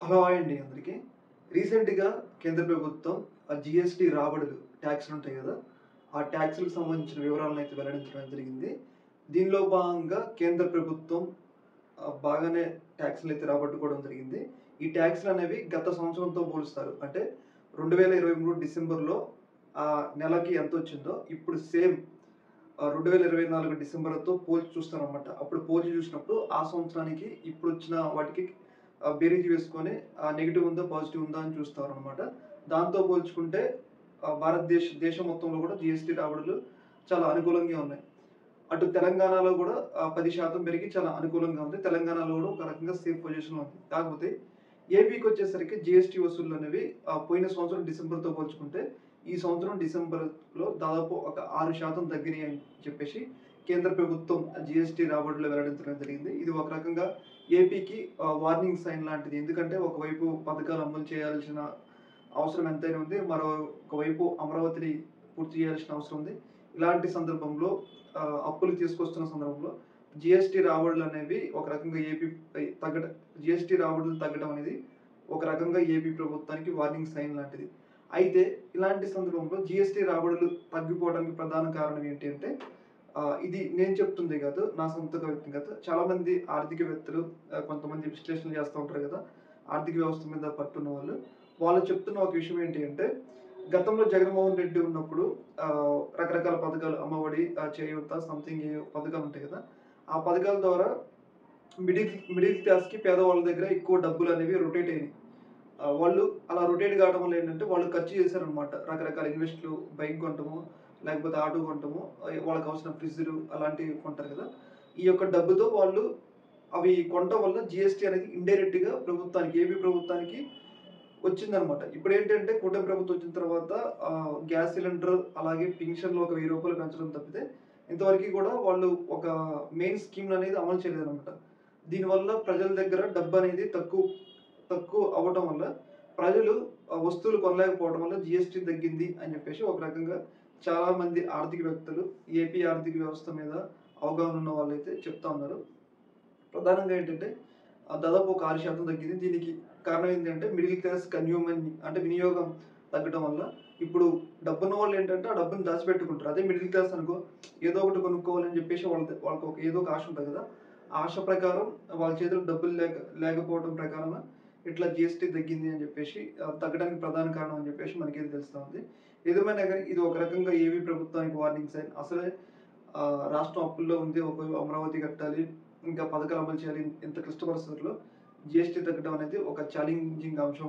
Hello hi అండి అందరికీ. రీసెంట్‌గా కేంద్ర ప్రభుత్వం జీఎస్టీ రాబడులు ట్యాక్స్‌లు ఉంటాయి గదా! ఆ ట్యాక్స్‌లకు సంబంధించిన వివరాలనైతే వెల్లడించడం జరిగింది. దీనిలో భాగంగా కేంద్ర ప్రభుత్వం బాగానే ట్యాక్స్‌లైతే రాబట్టుకోవడం జరిగింది. ఈ ట్యాక్స్‌లనేవి గత సంవత్సరంతో పోలుస్తారు. అంటే 2023 డిసెంబర్‌లో నెలకి ఎంతొచ్చిందో ఇప్పుడు సేమ్ 2024 డిసెంబర్‌తో పోల్చి చూస్తారనమాట. అప్పుడు పోల్చి చూసినప్పుడు ఆ సంవత్సరానికి ఇప్పుడొచ్చిన వాటికి బేరీజు వేసుకొని నెగెటివ్ ఉందా? పాజిటివ్ ఉందా? అని చూస్తారనమాట. దాంతో పోల్చుకుంటే దేశం మొత్తంలో కూడా జీఎస్టీ రాబడులు చాలా అనుకూలంగా ఉన్నాయి. అటు తెలంగాణలో కూడా 10% పెరిగి చాలా అనుకూలంగా ఉంది. తెలంగాణలో కూడా ఒక రకంగా సేఫ్ పొజిషన్‌లో ఉంది. కాకపోతే ఏపీకొచ్చేసరికి జీఎస్టీ వసూళ్లనేవి పోయిన సంవత్సరం డిసెంబర్‌తో పోల్చుకుంటే ఈ సంవత్సరం డిసెంబర్‌లో దాదాపు ఒక 6% తగ్గినాయి అని చెప్పేసి కేంద్ర ప్రభుత్వం జీఎస్టీ రాబడులు వెల్లడించడం జరిగింది. ఇది ఒక రకంగా ఏపీకి వార్నింగ్ సైన్ లాంటిది. ఎందుకంటే ఒకవైపు పథకాలు అమలు చేయాల్సిన అవసరం ఎంతైనా ఉంది. ఒకవైపు అమరావతిని పూర్తి చేయాల్సిన అవసరం ఉంది. ఇలాంటి సందర్భంలో అప్పులు తీసుకొస్తున్న సందర్భంలో జీఎస్టీ రాబడులనేవి ఒక రకంగా జీఎస్టీ రాబడులు తగ్గడం అనేది ఒక రకంగా ఏపీ ప్రభుత్వానికి వార్నింగ్ సైన్ లాంటిది. అయితే ఇలాంటి సందర్భంలో జీఎస్టీ రాబడులు తగ్గిపోవడానికి ప్రధాన కారణం ఏంటి అంటే ఇది నేను చెప్తుంది కాదు. నా సొంత వ్యక్తిగత చాలామంది ఆర్థికవేత్తలు కొంతమంది విశ్లేషణలు చేస్తా ఉంటారు కదా! ఆర్థిక వ్యవస్థ మీద పట్టున్న వాళ్ళు. వాళ్ళు చెప్తున్న ఒక విషయం ఏంటి అంటే గతంలో జగన్మోహన్ రెడ్డి ఉన్నప్పుడు రకరకాల పథకాలు అమ్మఒడి, చేయూత సంథింగ్ ఏవో పథకాలు ఉంటాయి కదా! ఆ పథకాల ద్వారా మిడిల్ క్లాస్‌కి పేదవాళ్ళ దగ్గర ఎక్కువ డబ్బులనేవి రొటేట్ అయినాయి. వాళ్ళు అలా రొటేట్ కావడం వల్ల ఏంటంటే వాళ్ళు ఖర్చు చేశారనమాట. రకరకాల ఇన్వెస్ట్‌లు బైక్ కొనటము, లేకపోతే ఆటో కొనటము, వాళ్ళకి కావాల్సిన ఫ్రిడ్జ్‌లు అలాంటివి కొంటారు కదా! ఈ యొక్క డబ్బుతో వాళ్ళు అవి కొనటం వల్ల జీఎస్టీ అనేది ఇండైరెక్ట్‌గా ఏపీ ప్రభుత్వానికి వచ్చిందనమాట. ఇప్పుడేంటంటే కూటమి ప్రభుత్వం వచ్చిన తర్వాత గ్యాస్ సిలిండర్ అలాగే పింఛన్లు ఒక రూ. 1000 పెంచడం తప్పితే ఇంతవరకు కూడా వాళ్ళు ఒక మెయిన్ స్కీమ్‌లనేది అమలు చేయలేదనమాట. దీనివల్ల ప్రజల దగ్గర డబ్బనేది తక్కువ అవ్వటం వల్ల ప్రజలు వస్తువులు కొనలేకపోవడం వల్ల జీఎస్టీ తగ్గింది అని చెప్పేసి ఒక రకంగా చాలామంది ఆర్థికవేత్తలు ఏపీ ఆర్థిక వ్యవస్థ మీద అవగాహన ఉన్న వాళ్ళైతే చెప్తా ఉన్నారు. ప్రధానంగా ఏంటంటే దాదాపు ఒక 6% తగ్గింది. దీనికి కారణం ఏంటంటే మిడిల్ క్లాస్ అంటే వినియోగం తగ్గడం వల్ల ఇప్పుడు డబ్బున్న వాళ్ళు ఏంటంటే ఆ డబ్బుని దాచిపెట్టుకుంటారు. అదే మిడిల్ క్లాస్ అనుకో ఏదో ఒకటి కొనుక్కోవాలని చెప్పేసి వాళ్ళకి ఏదో ఒక ఆశ ఉంటది కదా! ఆ ఆశ ప్రకారం వాళ్ళ చేతిలో డబ్బులు లేకపోవడం ప్రకారం ఇట్లా జీఎస్టీ తగ్గింది అని చెప్పేసి తగ్గడానికి ప్రధాన కారణం అని చెప్పేసి మనకైతే తెలుస్తా ఉంది. ఏదేమైనా గాని ఇది ఒక రకంగా ఏపీ ప్రభుత్వానికి వార్నింగ్ సైన్. అసలే రాష్ట్రం అప్పుల్లో ఉంది. అమరావతి కట్టాలి. ఇంకా పథకాలు అమలు చేయాలి. ఇంత క్లిష్ట పరిస్థితుల్లో జీఎస్టీ తగ్గడం అనేది ఒక ఛాలెంజింగ్ అంశం.